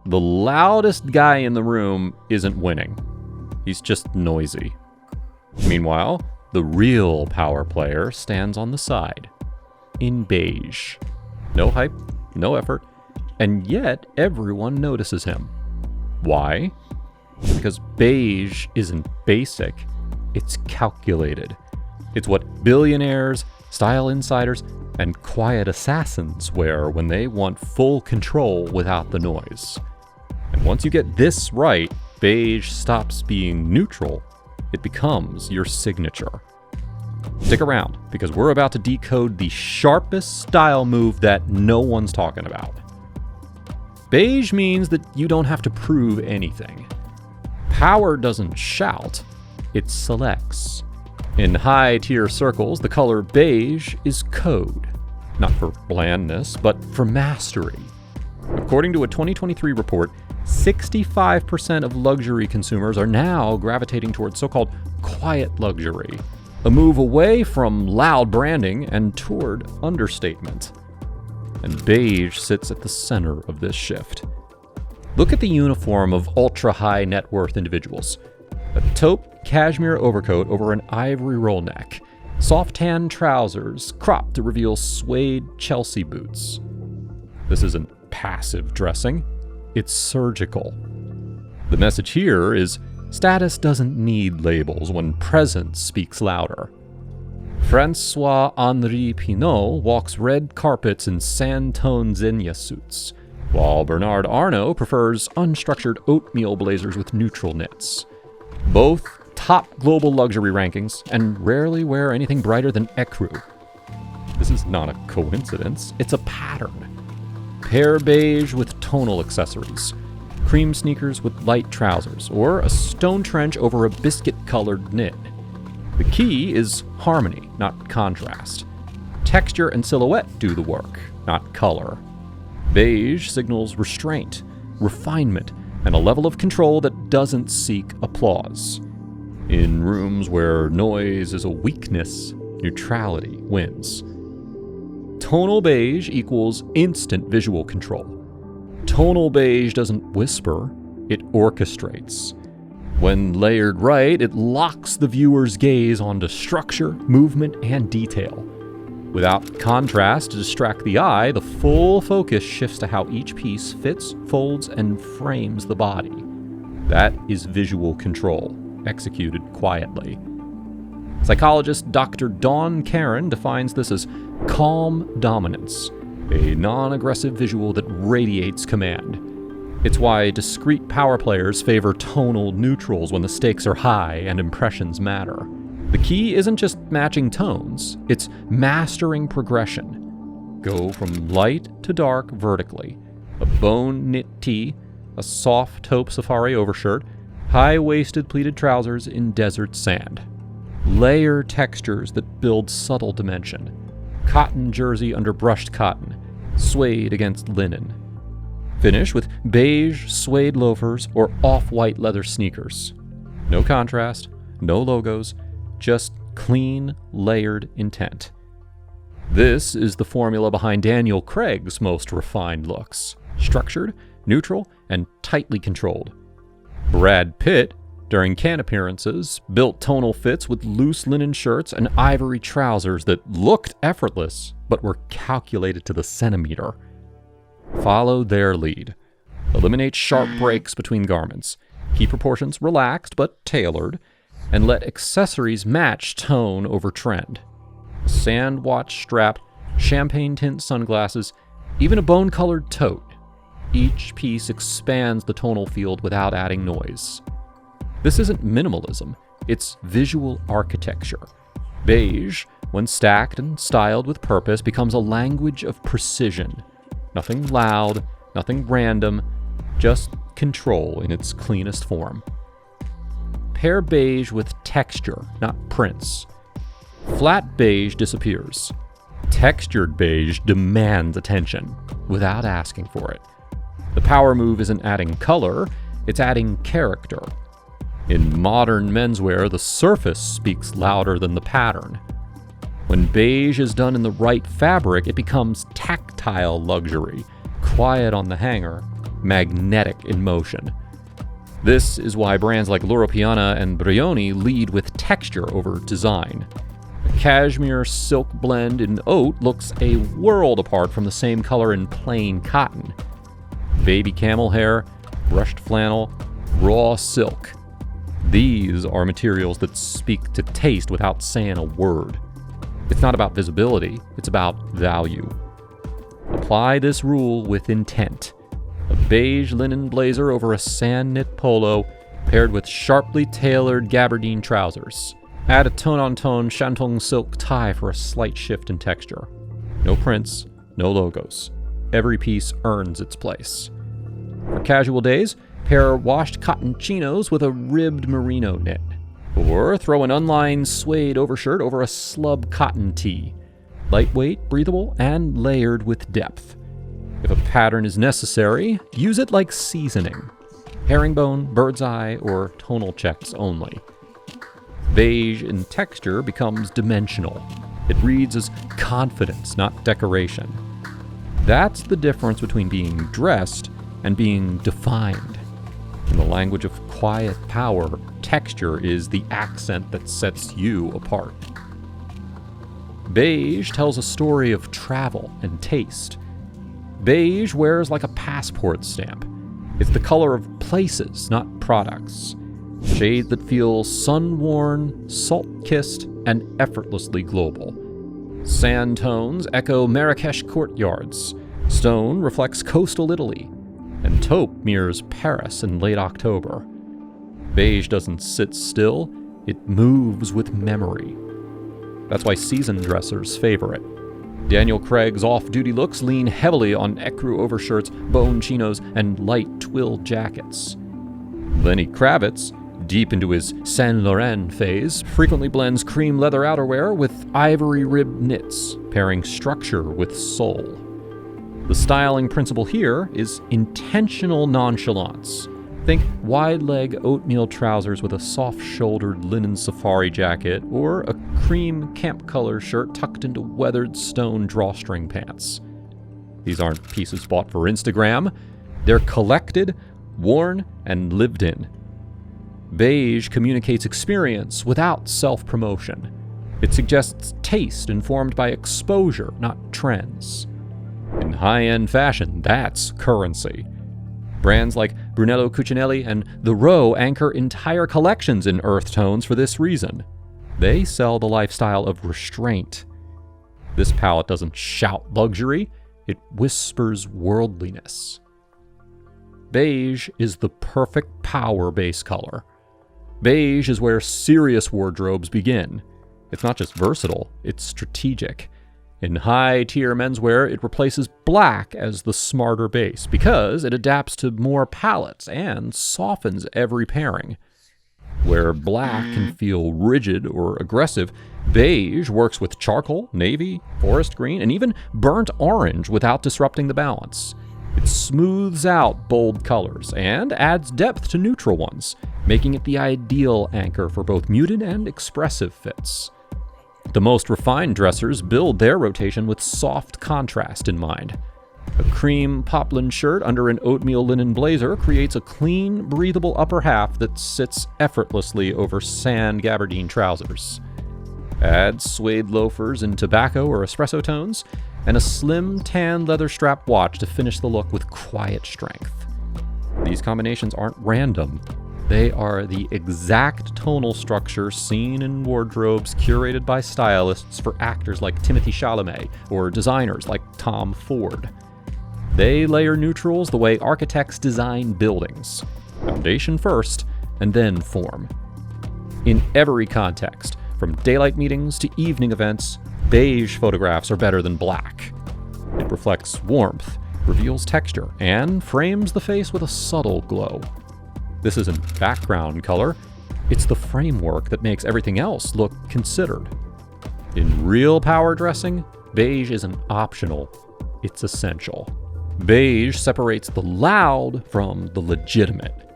the loudest guy in the room isn't winning. He's just noisy. Meanwhile, the real power player stands on the side, in beige. No hype, no effort, and yet everyone notices him. Why? Because beige isn't basic, it's calculated. It's what billionaires, style insiders, and quiet assassins wear when they want full control without the noise. And once you get this right, beige stops being neutral. It becomes your signature. Stick around, because we're about to decode the sharpest style move that no one's talking about. Beige means that you don't have to prove anything. Power doesn't shout, it selects. In high-tier circles, the color beige is code. Not for blandness, but for mastery. According to a 2023 report, 65% of luxury consumers are now gravitating towards so-called quiet luxury, a move away from loud branding and toward understatement. And beige sits at the center of this shift. Look at the uniform of ultra-high net worth individuals. A taupe cashmere overcoat over an ivory roll neck, soft tan trousers cropped to reveal suede Chelsea boots. This isn't passive dressing, it's surgical. The message here is status doesn't need labels when presence speaks louder. François-Henri Pinault walks red carpets in sand-tone Zegna suits, while Bernard Arnault prefers unstructured oatmeal blazers with neutral knits. Both top global luxury rankings and rarely wear anything brighter than ecru. This is not a coincidence, it's a pattern. Pair beige with tonal accessories, cream sneakers with light trousers, or a stone trench over a biscuit-colored knit. The key is harmony, not contrast. Texture and silhouette do the work, not color. Beige signals restraint, refinement, and a level of control that doesn't seek applause. In rooms where noise is a weakness, neutrality wins. Tonal beige equals instant visual control. Tonal beige doesn't whisper, it orchestrates. When layered right, it locks the viewer's gaze onto structure, movement, and detail. Without contrast to distract the eye, the full focus shifts to how each piece fits, folds, and frames the body. That is visual control, executed quietly. Psychologist Dr. Dawn Karen defines this as calm dominance, a non-aggressive visual that radiates command. It's why discrete power players favor tonal neutrals when the stakes are high and impressions matter. The key isn't just matching tones, it's mastering progression. Go from light to dark vertically. A bone knit tee, a soft taupe safari overshirt, high-waisted pleated trousers in desert sand. Layer textures that build subtle dimension. Cotton jersey under brushed cotton, suede against linen. Finish with beige suede loafers or off-white leather sneakers. No contrast, no logos, just clean, layered intent. This is the formula behind Daniel Craig's most refined looks. Structured, neutral, and tightly controlled. Brad Pitt, during Cannes appearances, built tonal fits with loose linen shirts and ivory trousers that looked effortless, but were calculated to the centimeter. Follow their lead. Eliminate sharp breaks between garments. Keep proportions relaxed but tailored, and let accessories match tone over trend. A sand watch strap, champagne tint sunglasses, even a bone-colored tote. Each piece expands the tonal field without adding noise. This isn't minimalism, it's visual architecture. Beige, when stacked and styled with purpose, becomes a language of precision. Nothing loud, nothing random, just control in its cleanest form. Pair beige with texture, not prints. Flat beige disappears. Textured beige demands attention, without asking for it. The power move isn't adding color, it's adding character. In modern menswear, the surface speaks louder than the pattern. When beige is done in the right fabric, it becomes tactile luxury, quiet on the hanger, magnetic in motion. This is why brands like Loro Piana and Brioni lead with texture over design. A cashmere silk blend in oat looks a world apart from the same color in plain cotton. Baby camel hair, brushed flannel, raw silk. These are materials that speak to taste without saying a word. It's not about visibility, it's about value. Apply this rule with intent. A beige linen blazer over a sand knit polo paired with sharply tailored gabardine trousers. Add a tone-on-tone shantung silk tie for a slight shift in texture. No prints, no logos. Every piece earns its place. For casual days, pair washed cotton chinos with a ribbed merino knit. Or throw an unlined suede overshirt over a slub cotton tee. Lightweight, breathable, and layered with depth. If a pattern is necessary, use it like seasoning. Herringbone, bird's eye, or tonal checks only. Beige in texture becomes dimensional. It reads as confidence, not decoration. That's the difference between being dressed and being defined. In the language of quiet power, texture is the accent that sets you apart. Beige tells a story of travel and taste. Beige wears like a passport stamp. It's the color of places, not products. Shades that feel sun-worn, salt-kissed, and effortlessly global. Sand tones echo Marrakesh courtyards. Stone reflects coastal Italy. And taupe mirrors Paris in late October. Beige doesn't sit still, it moves with memory. That's why seasoned dressers favor it. Daniel Craig's off-duty looks lean heavily on ecru overshirts, bone chinos, and light twill jackets. Lenny Kravitz, deep into his Saint Laurent phase, frequently blends cream leather outerwear with ivory ribbed knits, pairing structure with soul. The styling principle here is intentional nonchalance. Think wide-leg oatmeal trousers with a soft-shouldered linen safari jacket, or a cream camp-color shirt tucked into weathered stone drawstring pants. These aren't pieces bought for Instagram. They're collected, worn, and lived in. Beige communicates experience without self-promotion. It suggests taste informed by exposure, not trends. In high-end fashion, that's currency. Brands like Brunello Cucinelli and The Row anchor entire collections in earth tones for this reason. They sell the lifestyle of restraint. This palette doesn't shout luxury, it whispers worldliness. Beige is the perfect power base color. Beige is where serious wardrobes begin. It's not just versatile, it's strategic. In high-tier menswear, it replaces black as the smarter base because it adapts to more palettes and softens every pairing. Where black can feel rigid or aggressive, beige works with charcoal, navy, forest green, and even burnt orange without disrupting the balance. It smooths out bold colors and adds depth to neutral ones, making it the ideal anchor for both muted and expressive fits. The most refined dressers build their rotation with soft contrast in mind. A cream poplin shirt under an oatmeal linen blazer creates a clean, breathable upper half that sits effortlessly over sand gabardine trousers. Add suede loafers in tobacco or espresso tones, and a slim tan leather strap watch to finish the look with quiet strength. These combinations aren't random. They are the exact tonal structure seen in wardrobes curated by stylists for actors like Timothée Chalamet or designers like Tom Ford. They layer neutrals the way architects design buildings. Foundation first, and then form. In every context, from daylight meetings to evening events, beige photographs are better than black. It reflects warmth, reveals texture, and frames the face with a subtle glow. This isn't background color, it's the framework that makes everything else look considered. In real power dressing, beige isn't optional, it's essential. Beige separates the loud from the legitimate.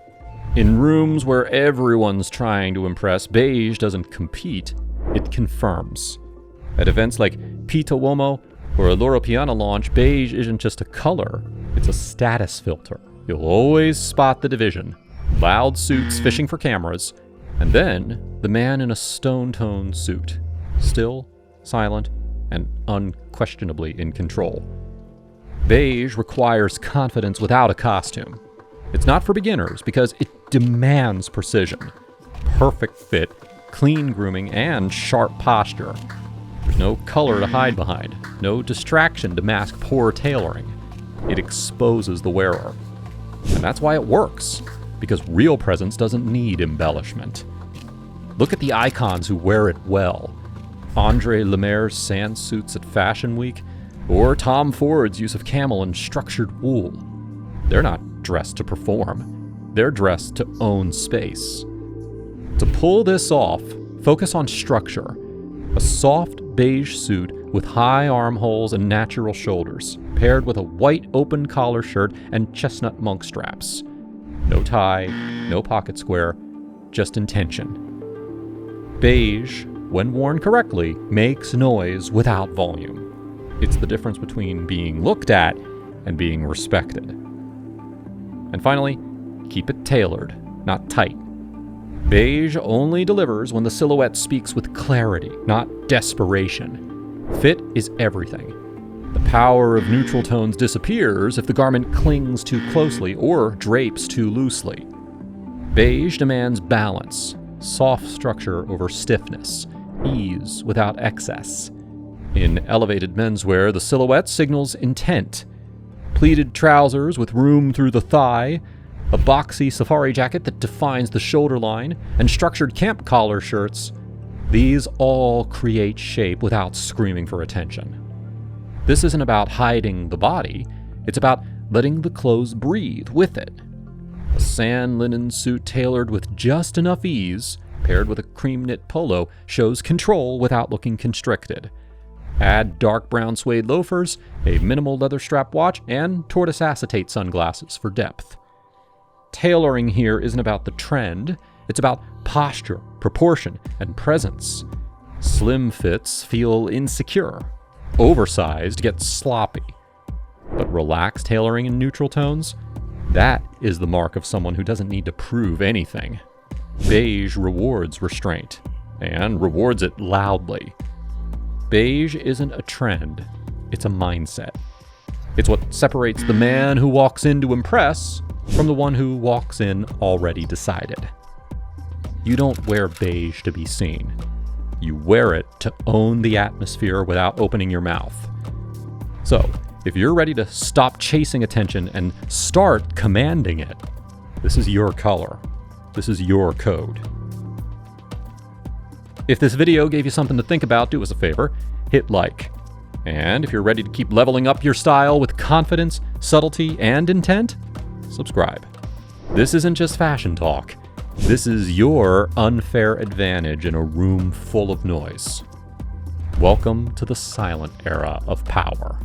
In rooms where everyone's trying to impress, beige doesn't compete, it confirms. At events like Pita Uomo or a Loro Piana launch, beige isn't just a color, it's a status filter. You'll always spot the division. Loud suits fishing for cameras, and then the man in a stone-toned suit. Still, silent, and unquestionably in control. Beige requires confidence without a costume. It's not for beginners because it demands precision. Perfect fit, clean grooming, and sharp posture. There's no color to hide behind, no distraction to mask poor tailoring. It exposes the wearer. And that's why it works, because real presence doesn't need embellishment. Look at the icons who wear it well. Andre Lemaire's sand suits at Fashion Week, or Tom Ford's use of camel and structured wool. They're not dressed to perform. They're dressed to own space. To pull this off, focus on structure. A soft beige suit with high armholes and natural shoulders, paired with a white open collar shirt and chestnut monk straps. No tie, no pocket square, just intention. Beige, when worn correctly, makes noise without volume. It's the difference between being looked at and being respected. And finally, keep it tailored, not tight. Beige only delivers when the silhouette speaks with clarity, not desperation. Fit is everything. The power of neutral tones disappears if the garment clings too closely or drapes too loosely. Beige demands balance, soft structure over stiffness, ease without excess. In elevated menswear, the silhouette signals intent. Pleated trousers with room through the thigh, a boxy safari jacket that defines the shoulder line, and structured camp collar shirts. These all create shape without screaming for attention. This isn't about hiding the body, it's about letting the clothes breathe with it. A sand linen suit tailored with just enough ease, paired with a cream knit polo, shows control without looking constricted. Add dark brown suede loafers, a minimal leather strap watch, and tortoise acetate sunglasses for depth. Tailoring here isn't about the trend, it's about posture, proportion, and presence. Slim fits feel insecure. Oversized gets sloppy. But relaxed tailoring in neutral tones? That is the mark of someone who doesn't need to prove anything. Beige rewards restraint, and rewards it loudly. Beige isn't a trend, it's a mindset. It's what separates the man who walks in to impress from the one who walks in already decided. You don't wear beige to be seen. You wear it to own the atmosphere without opening your mouth. So, if you're ready to stop chasing attention and start commanding it, this is your color. This is your code. If this video gave you something to think about, do us a favor, hit like. And if you're ready to keep leveling up your style with confidence, subtlety, and intent, subscribe. This isn't just fashion talk. This is your unfair advantage in a room full of noise. Welcome to the silent era of power.